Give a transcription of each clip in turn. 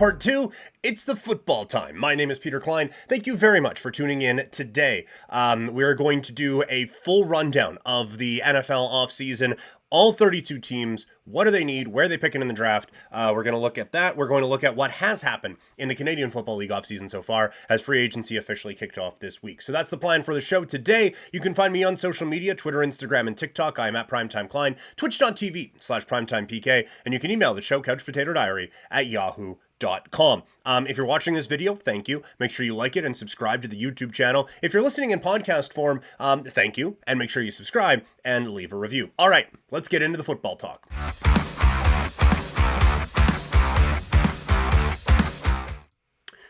part two. It's the football time. My name is Peter Klein. Thank you very much for tuning in today. We're going to do a full rundown of the NFL offseason. All 32 teams, what do they need? Where are they picking in the draft? We're going to look at that. We're going to look at what has happened in the Canadian Football League offseason so far as free agency officially kicked off this week. So that's the plan for the show today. You can find me on social media, Twitter, Instagram, and TikTok. I'm at Primetime Klein, twitch.tv/primetimepk, and you can email the show, couchpotatodiary@yahoo.com. If you're watching this video, thank you. Make sure you like it and subscribe to the YouTube channel. If you're listening in podcast form, thank you, and make sure you subscribe and leave a review. All right, let's get into the football talk.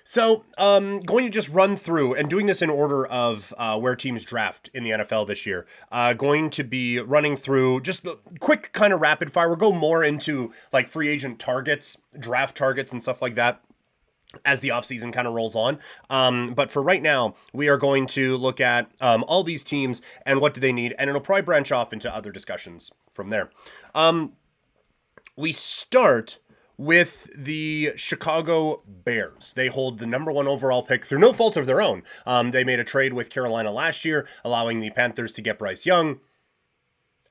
So, going to just run through and doing this in order of where teams draft in the NFL this year. Going to be running through just a quick kind of rapid fire. We'll go more into like free agent targets, draft targets, and stuff like that as the offseason kind of rolls on. But for right now, we are going to look at all these teams and what do they need, and it'll probably branch off into other discussions from there. We start with the Chicago Bears. They hold the number 1 overall pick through no fault of their own. They made a trade with Carolina last year, allowing the Panthers to get Bryce Young,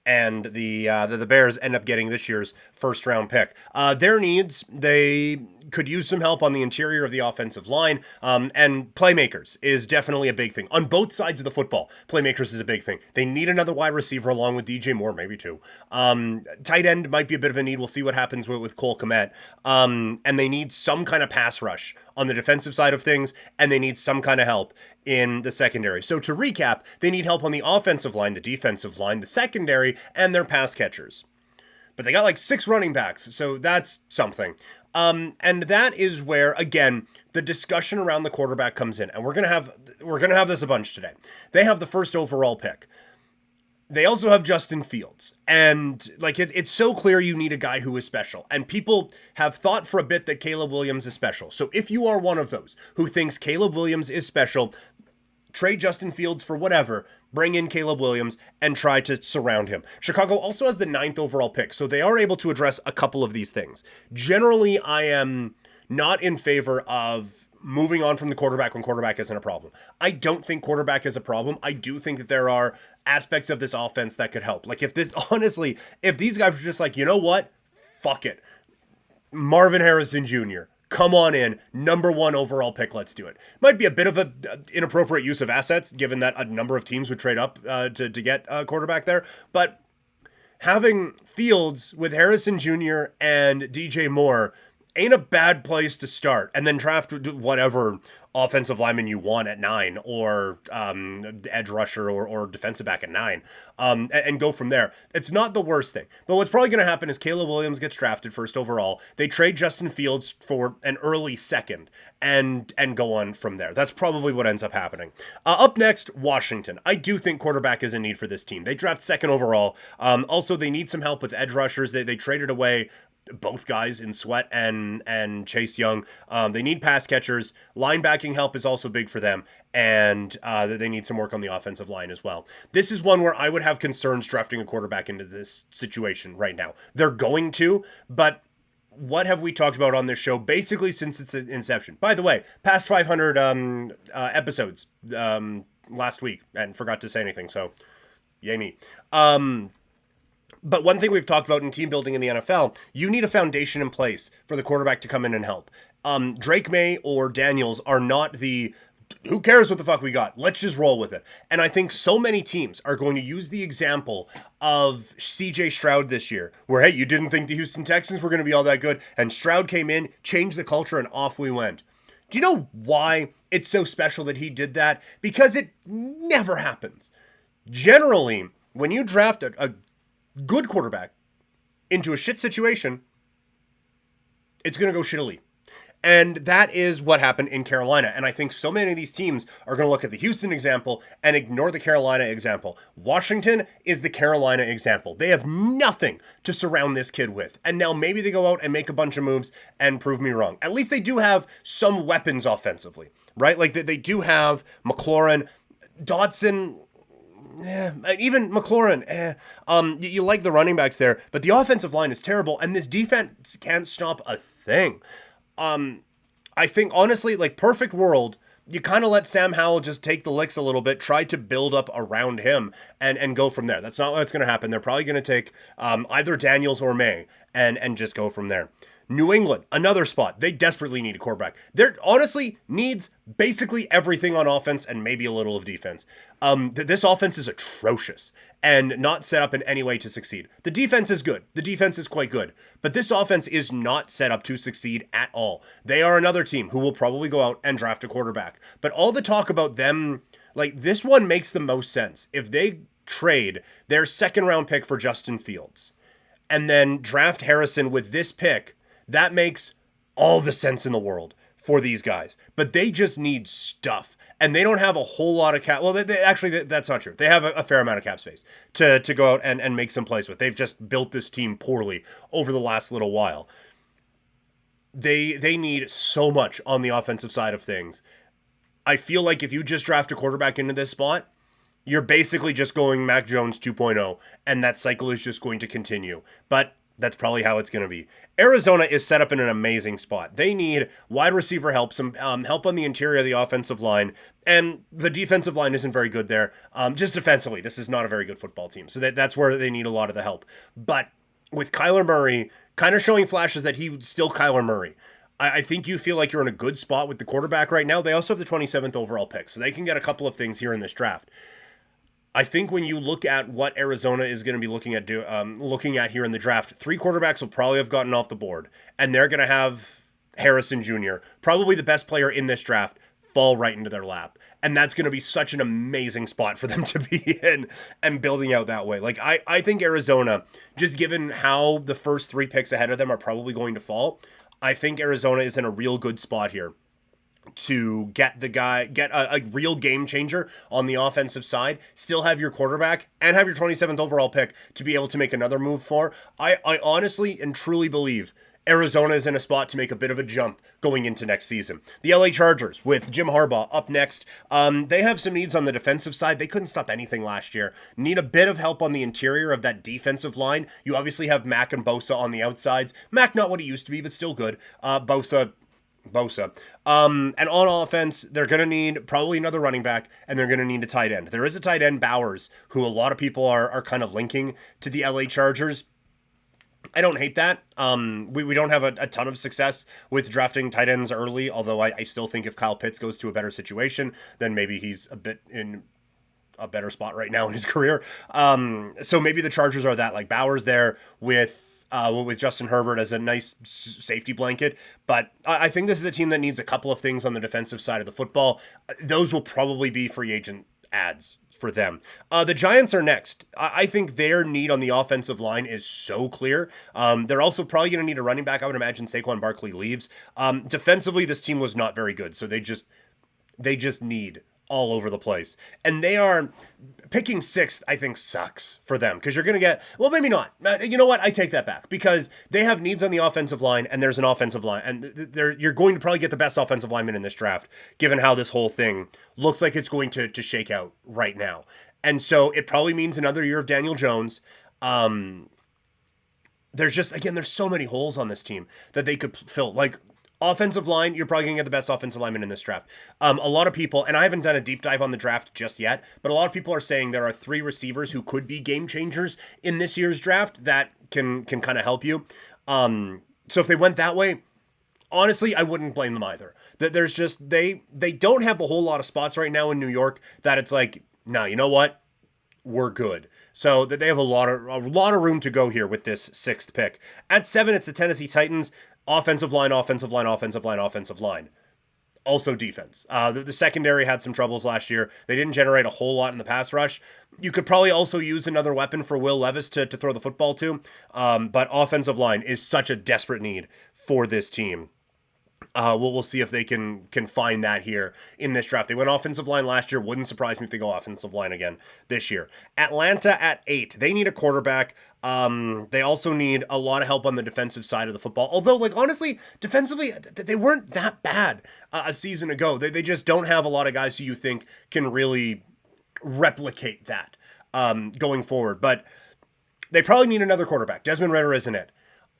and the Bears end up getting this year's first round pick. Their needs, they could use some help on the interior of the offensive line, and playmakers is definitely a big thing. On both sides of the football, playmakers is a big thing. They need another wide receiver along with DJ Moore, maybe two. Tight end might be a bit of a need. We'll see what happens with Cole Kmet. And they need some kind of pass rush on the defensive side of things, and they need some kind of help in the secondary. So to recap, they need help on the offensive line, the defensive line, the secondary, and their pass catchers. But they got like 6 running backs, so that's something. And that is where, again, the discussion around the quarterback comes in, and we're gonna have this a bunch today. They have the first overall pick. They also have Justin Fields, and like it's so clear you need a guy who is special, and people have thought for a bit that Caleb Williams is special. So if you are one of those who thinks Caleb Williams is special, trade Justin Fields for whatever, bring in Caleb Williams, and try to surround him. Chicago also has the 9th overall pick, so they are able to address a couple of these things. Generally, I am not in favor of moving on from the quarterback when quarterback isn't a problem. I don't think quarterback is a problem. I do think that there are aspects of this offense that could help. Like if these guys were just like, you know what? Fuck it. Marvin Harrison Jr., come on in, number 1 overall pick, let's do it. Might be a bit of an inappropriate use of assets, given that a number of teams would trade up to get a quarterback there. But having Fields with Harrison Jr. and DJ Moore ain't a bad place to start. And then draft whatever offensive lineman you want at 9, or edge rusher or defensive back at 9, and go from there. It's not the worst thing. But what's probably going to happen is Caleb Williams gets drafted first overall. They trade Justin Fields for an early second and go on from there. That's probably what ends up happening. Up next, Washington. I do think quarterback is a need for this team. They draft 2nd overall. Also, they need some help with edge rushers. They traded away both guys in Sweat and Chase Young. They need pass catchers. Linebacking help is also big for them, and they need some work on the offensive line as well. This is one where I would have concerns drafting a quarterback into this situation right now. They're going to, but what have we talked about on this show basically since its inception? By the way, past 500 episodes last week, and forgot to say anything, so yay me. But one thing we've talked about in team building in the NFL, you need a foundation in place for the quarterback to come in and help. Drake May or Daniels are not the, who cares what the fuck we got? Let's just roll with it. And I think so many teams are going to use the example of CJ Stroud this year, where, hey, you didn't think the Houston Texans were going to be all that good, and Stroud came in, changed the culture, and off we went. Do you know why it's so special that he did that? Because it never happens. Generally, when you draft a good quarterback into a shit situation, it's going to go shittily. And that is what happened in Carolina. And I think so many of these teams are going to look at the Houston example and ignore the Carolina example. Washington is the Carolina example. They have nothing to surround this kid with. And now maybe they go out and make a bunch of moves and prove me wrong. At least they do have some weapons offensively, right? Like they do have McLaurin, Dodson. Even McLaurin, you like the running backs there, but the offensive line is terrible, and this defense can't stop a thing. I think honestly, like perfect world, you kind of let Sam Howell just take the licks a little bit, try to build up around him, and go from there. That's not what's going to happen. They're probably going to take either Daniels or May and just go from there. New England, another spot. They desperately need a quarterback. They're honestly needs basically everything on offense and maybe a little of defense. This offense is atrocious and not set up in any way to succeed. The defense is good. The defense is quite good. But this offense is not set up to succeed at all. They are another team who will probably go out and draft a quarterback. But all the talk about them, like this one makes the most sense. If they trade their second round pick for Justin Fields and then draft Harrison with this pick, that makes all the sense in the world for these guys. But they just need stuff. And they don't have a whole lot of cap. Well, actually, that's not true. They have a fair amount of cap space to go out and make some plays with. They've just built this team poorly over the last little while. They need so much on the offensive side of things. I feel like if you just draft a quarterback into this spot, you're basically just going Mac Jones 2.0, and that cycle is just going to continue. But that's probably how it's going to be. Arizona is set up in an amazing spot. They need wide receiver help, some help on the interior of the offensive line, and the defensive line isn't very good there. Just defensively, this is not a very good football team. So that's where they need a lot of the help. But with Kyler Murray kind of showing flashes that he's still Kyler Murray, I think you feel like you're in a good spot with the quarterback right now. They also have the 27th overall pick, so they can get a couple of things here in this draft. I think when you look at what Arizona is going to be looking at here in the draft, 3 quarterbacks will probably have gotten off the board, and they're going to have Harrison Jr., probably the best player in this draft, fall right into their lap. And that's going to be such an amazing spot for them to be in and building out that way. Like, I think Arizona, just given how the first 3 picks ahead of them are probably going to fall, I think Arizona is in a real good spot here to get a real game changer on the offensive side, still have your quarterback, and have your 27th overall pick to be able to make another move for. I honestly and truly believe Arizona is in a spot to make a bit of a jump going into next season. The LA Chargers with Jim Harbaugh up next. They have some needs on the defensive side. They couldn't stop anything last year. Need a bit of help on the interior of that defensive line. You obviously have Mac and Bosa on the outsides. Mac not what he used to be, but still good. Bosa. And on offense, they're going to need probably another running back, and they're going to need a tight end. There is a tight end, Bowers, who a lot of people are kind of linking to the LA Chargers. I don't hate that. We don't have a ton of success with drafting tight ends early, although I still think if Kyle Pitts goes to a better situation, then maybe he's a bit in a better spot right now in his career. So maybe the Chargers are that, like Bowers there with Justin Herbert as a nice safety blanket. But I think this is a team that needs a couple of things on the defensive side of the football. Those will probably be free agent ads for them. The Giants are next. I think their need on the offensive line is so clear. They're also probably going to need a running back. I would imagine Saquon Barkley leaves. Defensively, this team was not very good, so they just need all over the place. And they are picking 6th, I think sucks for them because you're going to get, well, maybe not. You know what? I take that back because they have needs on the offensive line and there's an offensive line and you're going to probably get the best offensive lineman in this draft given how this whole thing looks like it's going to shake out right now. And so it probably means another year of Daniel Jones. There's just, again, there's so many holes on this team that they could fill. Like, offensive line, you're probably going to get the best offensive lineman in this draft. A lot of people, and I haven't done a deep dive on the draft just yet, but a lot of people are saying there are 3 receivers who could be game changers in this year's draft that can kind of help you. So if they went that way, honestly, I wouldn't blame them either. There's just, they don't have a whole lot of spots right now in New York that it's like, no, you know what? We're good. So that they have a lot of room to go here with this 6th pick. At 7, it's the Tennessee Titans. Offensive line. Also defense. The secondary had some troubles last year. They didn't generate a whole lot in the pass rush. You could probably also use another weapon for Will Levis to throw the football to. But offensive line is such a desperate need for this team. We'll see if they can find that here in this draft. They went offensive line last year. Wouldn't surprise me if they go offensive line again this year. Atlanta at 8. They need a quarterback. They also need a lot of help on the defensive side of the football. Although, like, honestly, defensively, they weren't that bad a season ago. They just don't have a lot of guys who you think can really replicate that going forward. But they probably need another quarterback. Desmond Ridder isn't it.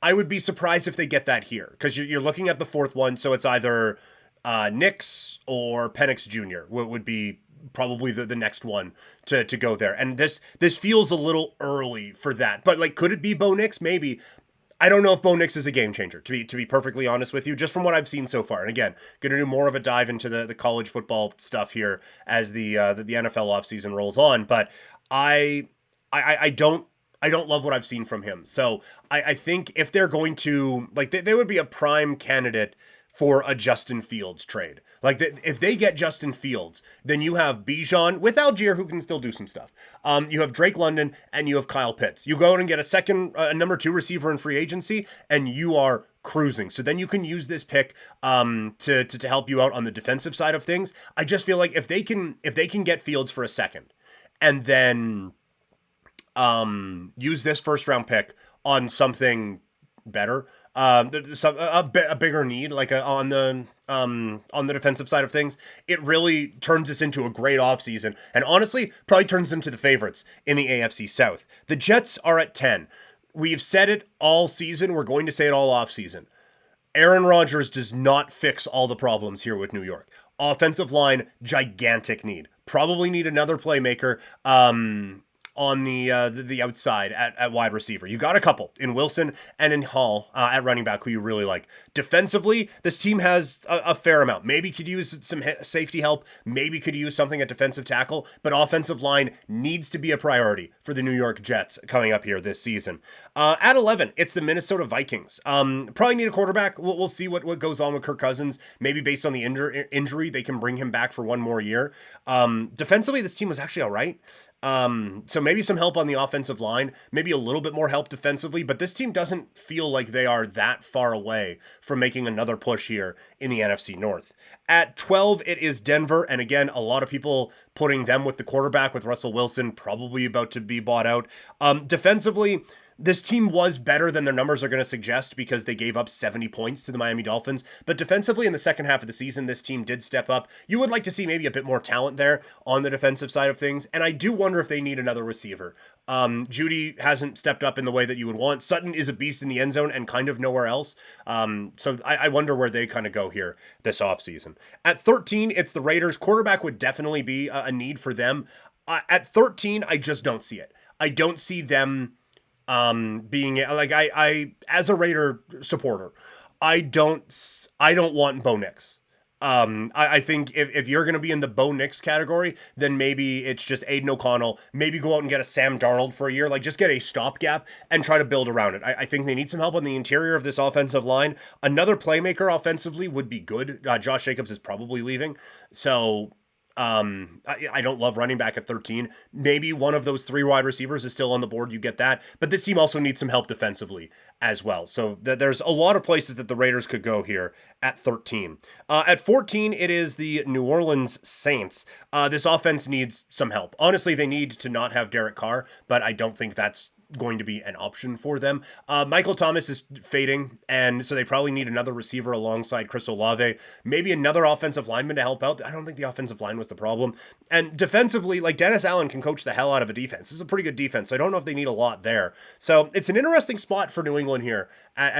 I would be surprised if they get that here because you're looking at the fourth one. So it's either Nix or Penix Jr. would be probably the next one to go there. And this feels a little early for that. But like, could it be Bo Nix? Maybe. I don't know if Bo Nix is a game changer, to be perfectly honest with you, just from what I've seen so far. And again, going to do more of a dive into the college football stuff here as the NFL offseason rolls on. But I don't love what I've seen from him. So I think if they're going to, like, they would be a prime candidate for a Justin Fields trade. Like, if they get Justin Fields, then you have Bijan with Algier, who can still do some stuff. You have Drake London, and you have Kyle Pitts. You go out and get a number 2 receiver in free agency, and you are cruising. So then you can use this pick to help you out on the defensive side of things. I just feel like if they can get Fields for a second, and then use this first round pick on something better, a bigger need, like on the defensive side of things, it really turns this into a great offseason, and honestly, probably turns them to the favorites in the AFC South. The Jets are at 10. We've said it all season. We're going to say it all offseason. Aaron Rodgers does not fix all the problems here with New York. Offensive line, gigantic need. Probably need another playmaker. On the outside at wide receiver. You got a couple in Wilson and in Hall at running back who you really like. Defensively, this team has a fair amount. Maybe could use some safety help. Maybe could use something at defensive tackle. But offensive line needs to be a priority for the New York Jets coming up here this season. At 11, it's the Minnesota Vikings. Probably need a quarterback. We'll see what goes on with Kirk Cousins. Maybe based on the injury, they can bring him back for one more year. Defensively, this team was actually all right. So maybe some help on the offensive line, maybe a little bit more help defensively, but this team doesn't feel like they are that far away from making another push here in the NFC North. At 12, it is Denver, and again, a lot of people putting them with the quarterback with Russell Wilson, probably about to be bought out. Defensively, this team was better than their numbers are going to suggest because they gave up 70 points to the Miami Dolphins. But defensively in the second half of the season, this team did step up. You would like to see maybe a bit more talent there on the defensive side of things. And I do wonder if they need another receiver. Judy hasn't stepped up in the way that you would want. Sutton is a beast in the end zone and kind of nowhere else. So I wonder where they kind of go here this offseason. At 13, it's the Raiders. Quarterback would definitely be a need for them. At 13, I just don't see it. I don't see them being like I as a Raider supporter, I don't want Bo Nix. I think if you're going to be in the Bo Nix category, then maybe it's just Aiden O'Connell. Maybe go out and get a Sam Darnold for a year. Like, just get a stopgap and try to build around it. I think they need some help on the interior of this offensive line. Another playmaker offensively would be good. Josh Jacobs is probably leaving. So I don't love running back at 13. Maybe one of those 3 wide receivers is still on the board. You get that. But this team also needs some help defensively as well. So there's a lot of places that the Raiders could go here at 13. At 14, it is the New Orleans Saints. This offense needs some help. Honestly, they need to not have Derek Carr, but I don't think that's going to be an option for them. Michael Thomas is fading, and so they probably need another receiver alongside Chris Olave, maybe another offensive lineman to help out. I don't think the offensive line was the problem. And defensively, like, Dennis Allen can coach the hell out of a defense. This is a pretty good defense, so I don't know if they need a lot there. So it's an interesting spot for New England here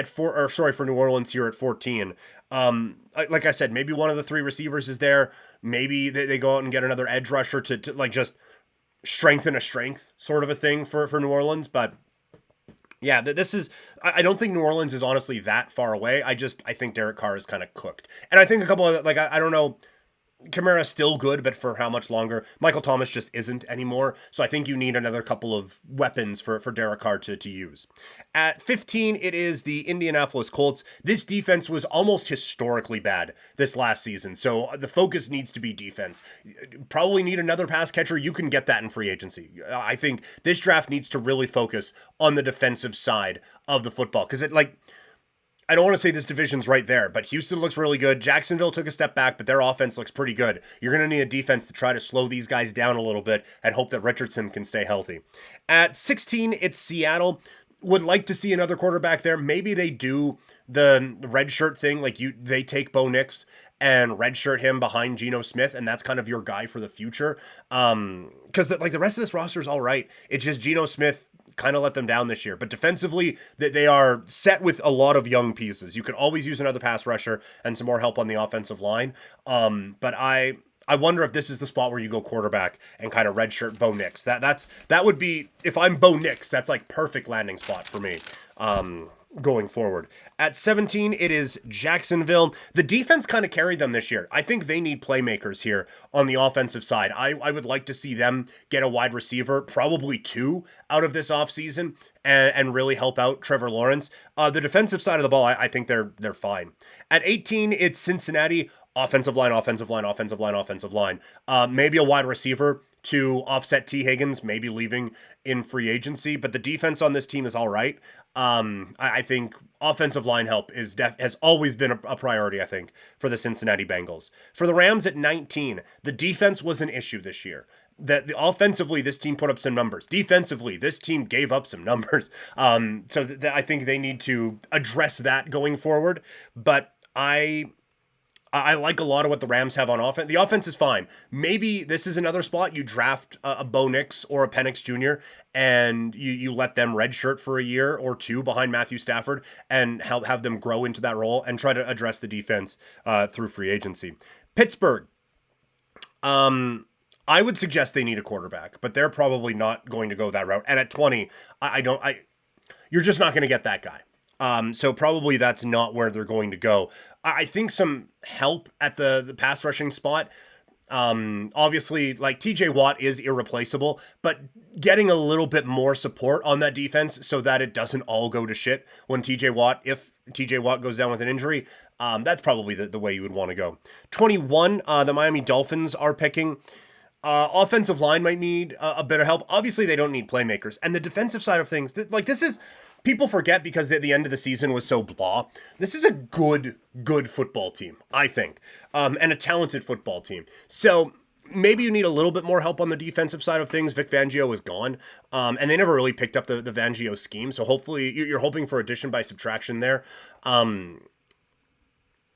for New Orleans here at 14. Like I said, maybe one of the 3 receivers is there. Maybe they go out and get another edge rusher to like just strengthen a strength sort of a thing for New Orleans. But yeah, this is, I don't think New Orleans is honestly that far away. I think Derek Carr is kind of cooked. And I think a couple of, like, I don't know, Kamara's still good, but for how much longer? Michael Thomas just isn't anymore. So I think you need another couple of weapons for Derek Carr to use. At 15, it is the Indianapolis Colts. This defense was almost historically bad this last season. So the focus needs to be defense. Probably need another pass catcher. You can get that in free agency. I think this draft needs to really focus on the defensive side of the football. Because I don't want to say this division's right there, but Houston looks really good. Jacksonville took a step back, but their offense looks pretty good. You're going to need a defense to try to slow these guys down a little bit and hope that Richardson can stay healthy. At 16, it's Seattle. Would like to see another quarterback there. Maybe they do the red shirt thing, like they take Bo Nix and redshirt him behind Geno Smith, and that's kind of your guy for the future. Because the rest of this roster is all right. It's just Geno Smith kind of let them down this year. But defensively, they are set with a lot of young pieces. You could always use another pass rusher and some more help on the offensive line. But I wonder if this is the spot where you go quarterback and kind of redshirt Bo Nix. That would be, if I'm Bo Nix, that's like perfect landing spot for me. Going forward. At 17, it is Jacksonville. The defense kind of carried them this year. I think they need playmakers here on the offensive side. I would like to see them get a wide receiver, probably 2 out of this offseason, and really help out Trevor Lawrence. The defensive side of the ball, I think they're fine. At 18, it's Cincinnati. Offensive line, offensive line, offensive line, offensive line. Maybe a wide receiver to offset T. Higgins, maybe leaving in free agency, but the defense on this team is all right. I think offensive line help has always been a priority, I think, for the Cincinnati Bengals. For the Rams at 19, the defense was an issue this year. Offensively, this team put up some numbers. Defensively, this team gave up some numbers. I think they need to address that going forward. But I like a lot of what the Rams have on offense. The offense is fine. Maybe this is another spot you draft a Bo Nix or a Penix Jr. and you let them redshirt for a year or 2 behind Matthew Stafford and have them grow into that role and try to address the defense through free agency. Pittsburgh. I would suggest they need a quarterback, but they're probably not going to go that route. And at 20, you're just not going to get that guy. So probably that's not where they're going to go. I think some help at the pass rushing spot. Obviously, like TJ Watt is irreplaceable, but getting a little bit more support on that defense so that it doesn't all go to shit when if TJ Watt goes down with an injury, that's probably the way you would want to go. 21, the Miami Dolphins are picking. Offensive line might need a bit of help. Obviously, they don't need playmakers. And the defensive side of things, this is... People forget because the end of the season was so blah. This is a good football team, I think, and a talented football team. So maybe you need a little bit more help on the defensive side of things. Vic Fangio is gone, and they never really picked up the Fangio scheme. So hopefully you're hoping for addition by subtraction there.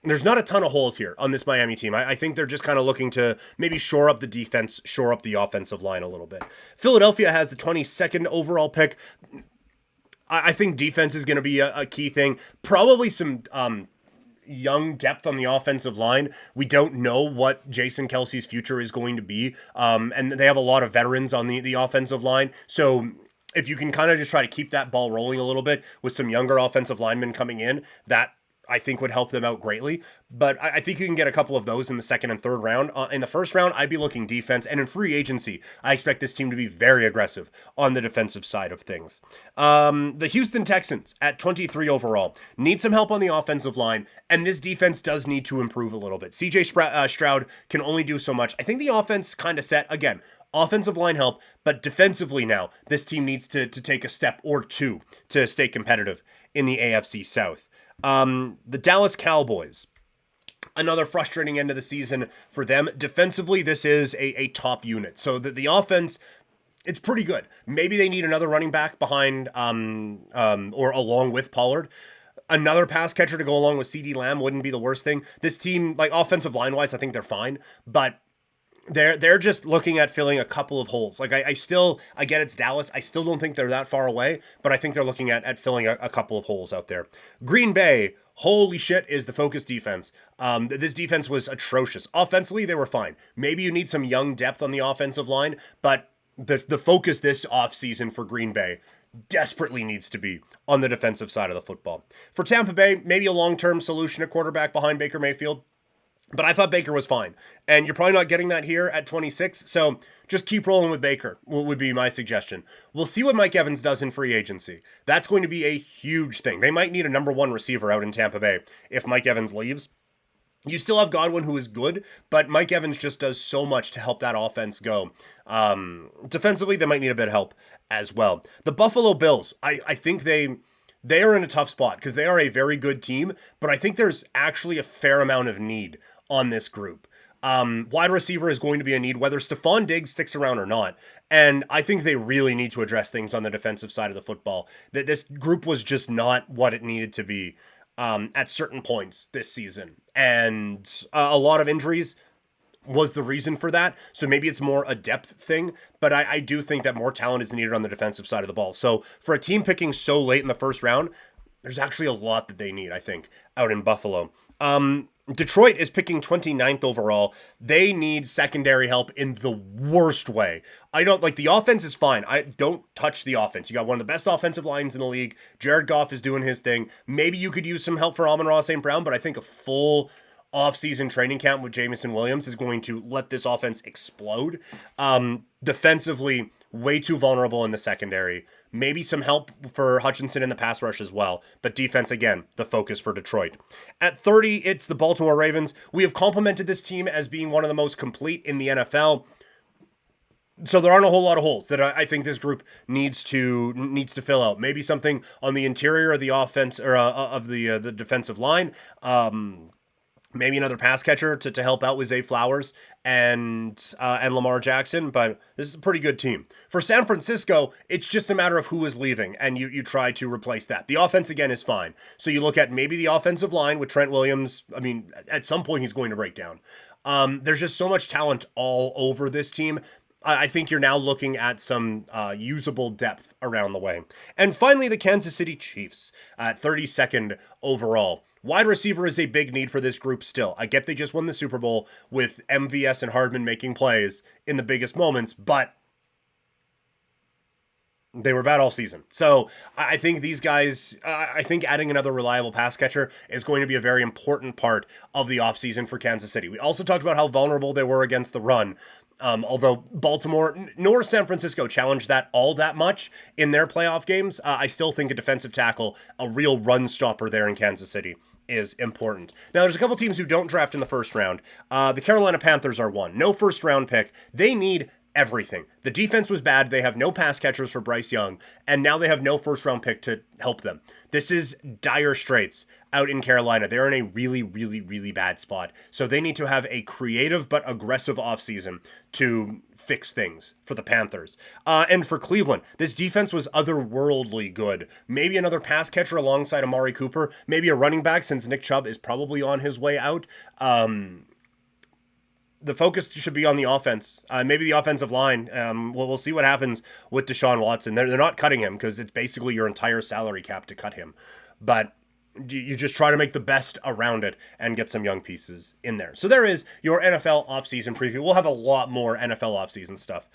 There's not a ton of holes here on this Miami team. I think they're just kind of looking to maybe shore up the defense, shore up the offensive line a little bit. Philadelphia has the 22nd overall pick. I think defense is going to be a key thing. Probably some young depth on the offensive line. We don't know what Jason Kelsey's future is going to be. And they have a lot of veterans on the offensive line. So if you can kind of just try to keep that ball rolling a little bit with some younger offensive linemen coming in, that I think would help them out greatly. But I think you can get a couple of those in the second and third round. In the first round, I'd be looking defense. And in free agency, I expect this team to be very aggressive on the defensive side of things. The Houston Texans at 23 overall need some help on the offensive line. And this defense does need to improve a little bit. CJ Stroud can only do so much. I think the offense kind of set, again, offensive line help, but defensively now, this team needs to take a step or 2 to stay competitive in the AFC South. The Dallas Cowboys, another frustrating end of the season for them. Defensively, this is a top unit. So the offense, it's pretty good. Maybe they need another running back behind or along with Pollard. Another pass catcher to go along with CeeDee Lamb wouldn't be the worst thing. This team, like offensive line-wise, I think they're fine. But they're just looking at filling a couple of holes. Like I get it's Dallas. I still don't think they're that far away, but I think they're looking at filling a couple of holes out there. Green Bay, holy shit, is the focus defense. This defense was atrocious. Offensively, they were fine. Maybe you need some young depth on the offensive line, but the focus this offseason for Green Bay desperately needs to be on the defensive side of the football. For Tampa Bay, maybe a long-term solution at quarterback behind Baker Mayfield. But I thought Baker was fine. And you're probably not getting that here at 26. So just keep rolling with Baker would be my suggestion. We'll see what Mike Evans does in free agency. That's going to be a huge thing. They might need a number 1 receiver out in Tampa Bay if Mike Evans leaves. You still have Godwin, who is good, but Mike Evans just does so much to help that offense go. Defensively, they might need a bit of help as well. The Buffalo Bills, I think they are in a tough spot because they are a very good team, but I think there's actually a fair amount of need on this group. Wide receiver is going to be a need, whether Stephon Diggs sticks around or not. And I think they really need to address things on the defensive side of the football. That this group was just not what it needed to be at certain points this season. And a lot of injuries was the reason for that. So maybe it's more a depth thing, but I do think that more talent is needed on the defensive side of the ball. So for a team picking so late in the first round, there's actually a lot that they need, I think, out in Buffalo. Detroit is picking 29th overall. They need secondary help in the worst way. I don't like the offense is fine. I don't touch the offense. You got one of the best offensive lines in the league. Jared Goff is doing his thing. Maybe you could use some help for Amon-Ra St. Brown, but I think a full off-season training camp with Jamison Williams is going to let this offense explode. Defensively, way too vulnerable in the secondary. Maybe some help for Hutchinson in the pass rush as well. But defense, again, the focus for Detroit. At 30, it's the Baltimore Ravens. We have complimented this team as being one of the most complete in the NFL. So there aren't a whole lot of holes that I think this group needs to fill out. Maybe something on the interior of the offense or of the defensive line. Maybe another pass catcher to help out with Zay Flowers and Lamar Jackson, but this is a pretty good team. For San Francisco, it's just a matter of who is leaving, and you try to replace that. The offense, again, is fine. So you look at maybe the offensive line with Trent Williams. I mean, at some point he's going to break down. There's just so much talent all over this team. I think you're now looking at some usable depth around the way. And finally, the Kansas City Chiefs at 32nd overall. Wide receiver is a big need for this group still. I get they just won the Super Bowl with MVS and Hardman making plays in the biggest moments, but they were bad all season. So I think these guys, I think adding another reliable pass catcher is going to be a very important part of the offseason for Kansas City. We also talked about how vulnerable they were against the run. Although Baltimore nor San Francisco challenged that all that much in their playoff games, I still think a defensive tackle, a real run stopper there in Kansas City is important. Now, there's a couple teams who don't draft in the first round. The Carolina Panthers are one. No first round pick. They need everything. The defense was bad. They have no pass catchers for Bryce Young, and now they have no first round pick to help them. This is dire straits out in Carolina. They're in a really, really, really bad spot. So they need to have a creative but aggressive offseason to fix things for the Panthers. And for Cleveland, this defense was otherworldly good. Maybe another pass catcher alongside Amari Cooper. Maybe a running back since Nick Chubb is probably on his way out. The focus should be on the offense, maybe the offensive line. We'll see what happens with Deshaun Watson. They're not cutting him because it's basically your entire salary cap to cut him. But you just try to make the best around it and get some young pieces in there. So there is your NFL offseason preview. We'll have a lot more NFL offseason stuff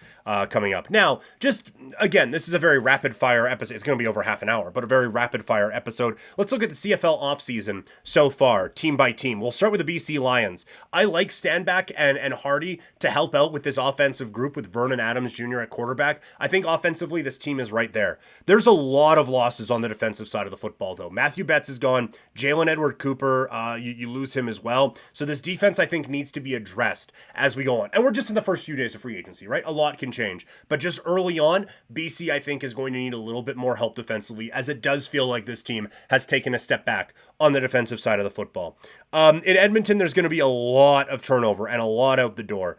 coming up. Now, just again, this is a very rapid fire episode. It's going to be over half an hour, but a very rapid fire episode. Let's look at the CFL offseason so far, team by team. We'll start with the BC Lions. I like Stanback and Hardy to help out with this offensive group with Vernon Adams Jr. at quarterback. I think offensively, this team is right there. There's a lot of losses on the defensive side of the football, though. Matthew Betts is gone. Jalen Edward Cooper, you lose him as well. So this defense, I think, needs to be addressed as we go on. And we're just in the first few days of free agency, right? A lot can change. But just early on, BC, I think, is going to need a little bit more help defensively, as it does feel like this team has taken a step back on the defensive side of the football. In Edmonton, there's going to be a lot of turnover and a lot out the door.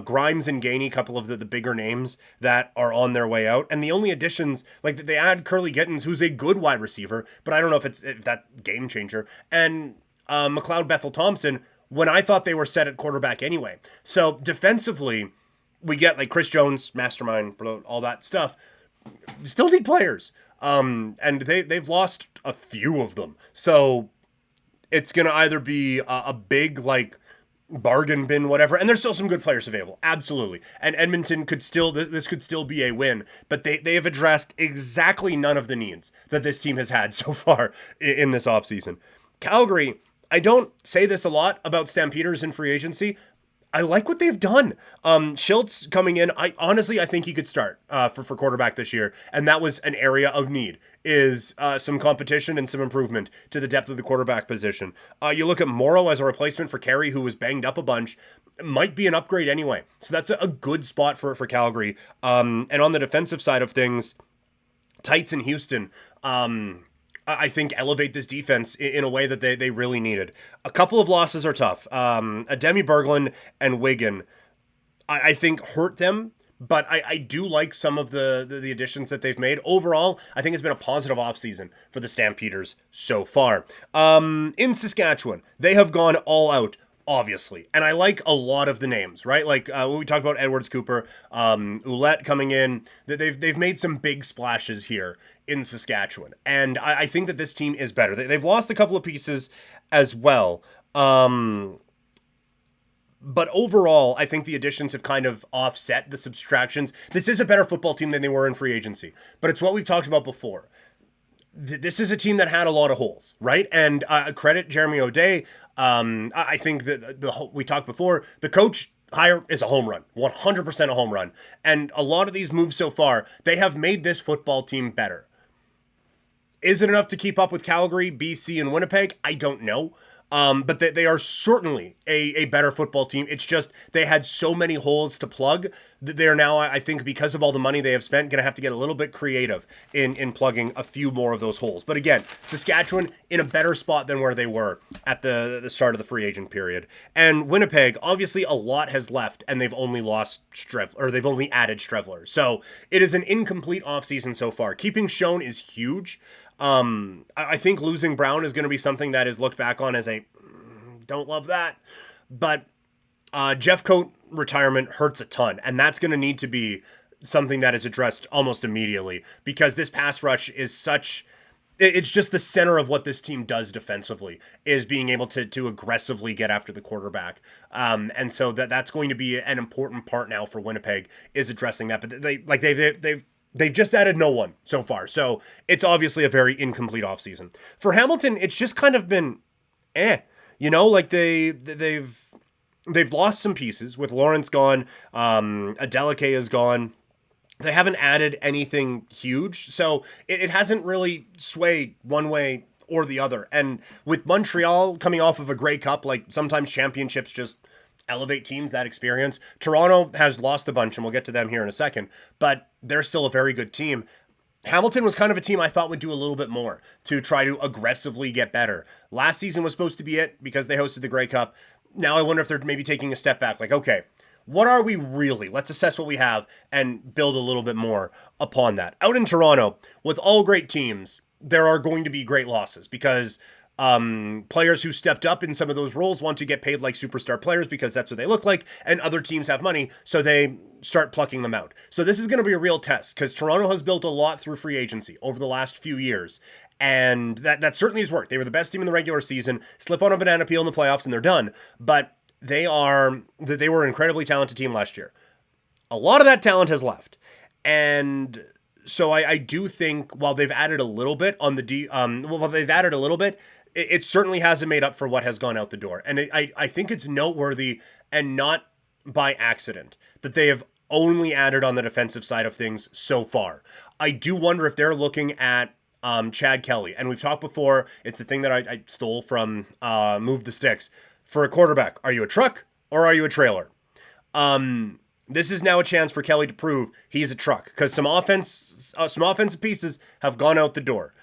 Grimes and Gainey, a couple of the bigger names that are on their way out. And the only additions, like they add Curly Gittins, who's a good wide receiver, but I don't know if that game changer. And McLeod Bethel Thompson, when I thought they were set at quarterback anyway. So defensively, we get like Chris Jones, mastermind, all that stuff. Still need players. And they've lost a few of them. So it's going to either be a big, like, bargain bin, whatever. And there's still some good players available. Absolutely. And Edmonton this could still be a win. But they have addressed exactly none of the needs that this team has had so far in this offseason. Calgary, I don't say this a lot about Stampeders in free agency. I like what they've done. Schultz coming in, I think he could start for quarterback this year. And that was an area of need, is some competition and some improvement to the depth of the quarterback position. You look at Morrow as a replacement for Carey, who was banged up a bunch. Might be an upgrade anyway. So that's a good spot for Calgary. And on the defensive side of things, Tights in Houston, I think elevate this defense in a way that they really needed. A couple of losses are tough. Ademi Berglund and Wigan, I think hurt them, but I do like some of the additions that they've made. Overall, I think it's been a positive offseason for the Stampeders so far. In Saskatchewan, they have gone all out. obviously. And I like a lot of the names, right? Like when we talked about Edwards Cooper, Ouellette coming in, that they've made some big splashes here in Saskatchewan. And I think that this team is better. They've lost a couple of pieces as well. But overall, I think the additions have kind of offset the subtractions. This is a better football team than they were in free agency. But it's what we've talked about before. This is a team that had a lot of holes, right? And credit Jeremy O'Day. I think that we talked before, the coach hire is a home run, 100% a home run. And a lot of these moves so far, they have made this football team better. Is it enough to keep up with Calgary, BC, and Winnipeg? I don't know. But they are certainly a better football team. It's just they had so many holes to plug that they are now, I think, because of all the money they have spent, going to have to get a little bit creative in plugging a few more of those holes. But again, Saskatchewan in a better spot than where they were at the start of the free agent period. And Winnipeg, obviously a lot has left, and they've only lost they've only added Strevler. So it is an incomplete offseason so far. Keeping Schoen is huge. I think losing Brown is going to be something that is looked back on as a don't love that, but Jeff Coat retirement hurts a ton, and that's going to need to be something that is addressed almost immediately because this pass rush is such. It's just the center of what this team does defensively is being able to aggressively get after the quarterback, and so that's going to be an important part now for Winnipeg is addressing that. But they've just added no one so far. So it's obviously a very incomplete offseason. For Hamilton, it's just kind of been like they've lost some pieces with Lawrence gone, Adeleke is gone. They haven't added anything huge. So it hasn't really swayed one way or the other. And with Montreal coming off of a Grey Cup, like sometimes championships just elevate teams, that experience. Toronto has lost a bunch, and we'll get to them here in a second, but they're still a very good team. Hamilton was kind of a team I thought would do a little bit more to try to aggressively get better. Last season was supposed to be it because they hosted the Grey Cup. Now I wonder if they're maybe taking a step back. Like, okay, what are we really? Let's assess what we have and build a little bit more upon that. Out in Toronto, with all great teams, there are going to be great losses because players who stepped up in some of those roles want to get paid like superstar players because that's what they look like, and other teams have money, so they start plucking them out. So this is going to be a real test because Toronto has built a lot through free agency over the last few years, and that certainly has worked. They were the best team in the regular season, slip on a banana peel in the playoffs, and they're done. But they were an incredibly talented team last year. A lot of that talent has left, and so I do think while they've added a little bit on the it certainly hasn't made up for what has gone out the door. And I think it's noteworthy and not by accident that they have only added on the defensive side of things so far. I do wonder if they're looking at Chad Kelly. And we've talked before, it's the thing that I stole from Move the Sticks. For a quarterback, are you a truck or are you a trailer? This is now a chance for Kelly to prove he's a truck because some offensive pieces have gone out the door.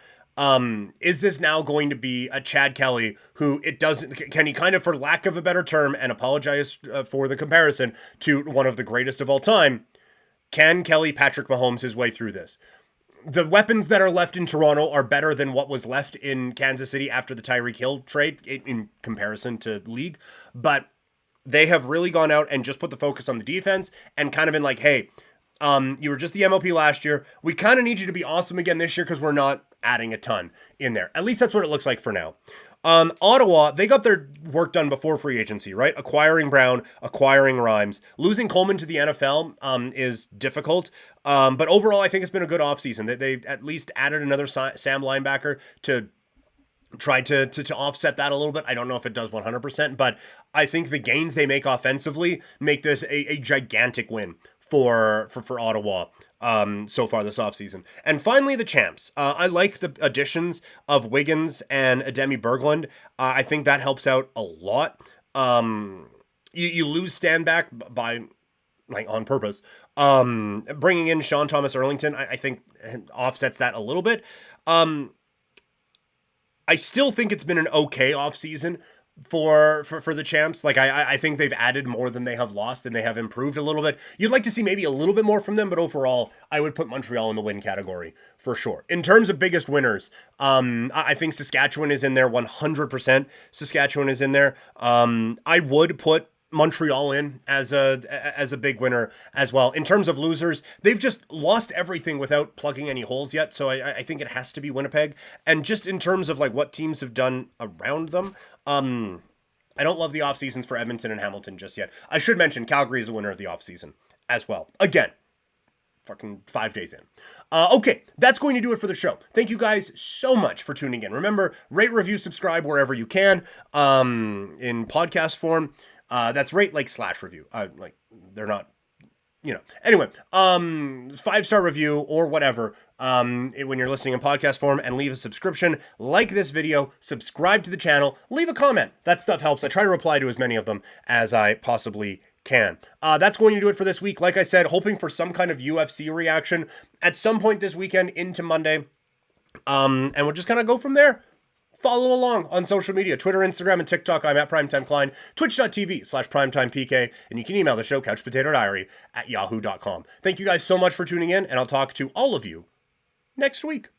Is this now going to be a Chad Kelly who can he kind of, for lack of a better term, and apologize for the comparison to one of the greatest of all time, can Kelly Patrick Mahomes his way through this? The weapons that are left in Toronto are better than what was left in Kansas City after the Tyreek Hill trade in comparison to the league, but they have really gone out and just put the focus on the defense and kind of been like, hey, you were just the MLP last year. We kind of need you to be awesome again this year because we're not adding a ton in there. At least that's what it looks like for now. Ottawa, they got their work done before free agency, right? Acquiring Brown, acquiring Rhymes. Losing Coleman to the NFL is difficult. But overall, I think it's been a good offseason. They at least added another Sam linebacker to try to offset that a little bit. I don't know if it does 100%, but I think the gains they make offensively make this a gigantic win for Ottawa so far this offseason. And finally, the champs. I like the additions of Wiggins and Ademi Berglund. I think that helps out a lot. You lose Stanback by on purpose. Bringing in Sean Thomas Erlington, I think offsets that a little bit. I still think it's been an okay offseason, for the champs. Like I think they've added more than they have lost, and they have improved a little bit. You'd like to see maybe a little bit more from them, but overall, I would put Montreal in the win category for sure. In terms of biggest winners, I think Saskatchewan is in there 100%. Saskatchewan is in there. I would put Montreal in as a big winner as well. In terms of losers, they've just lost everything without plugging any holes yet. So I think it has to be Winnipeg. And just in terms of like what teams have done around them, I don't love the off seasons for Edmonton and Hamilton just yet. I should mention Calgary is a winner of the off season as well. Again, fucking 5 days in. Okay, that's going to do it for the show. Thank you guys so much for tuning in. Remember, rate, review, subscribe wherever you can in podcast form. That's rate like / review. Like they're not, Anyway, 5-star review or whatever. When you're listening in podcast form, and leave a subscription, like this video, subscribe to the channel, leave a comment. That stuff helps. I try to reply to as many of them as I possibly can. That's going to do it for this week. Like I said, hoping for some kind of UFC reaction at some point this weekend into Monday. And we'll just kind of go from there. Follow along on social media, Twitter, Instagram, and TikTok. I'm at Primetime Klein, twitch.tv/PrimetimePK, and you can email the show, couchpotatodiary@yahoo.com. Thank you guys so much for tuning in, and I'll talk to all of you next week.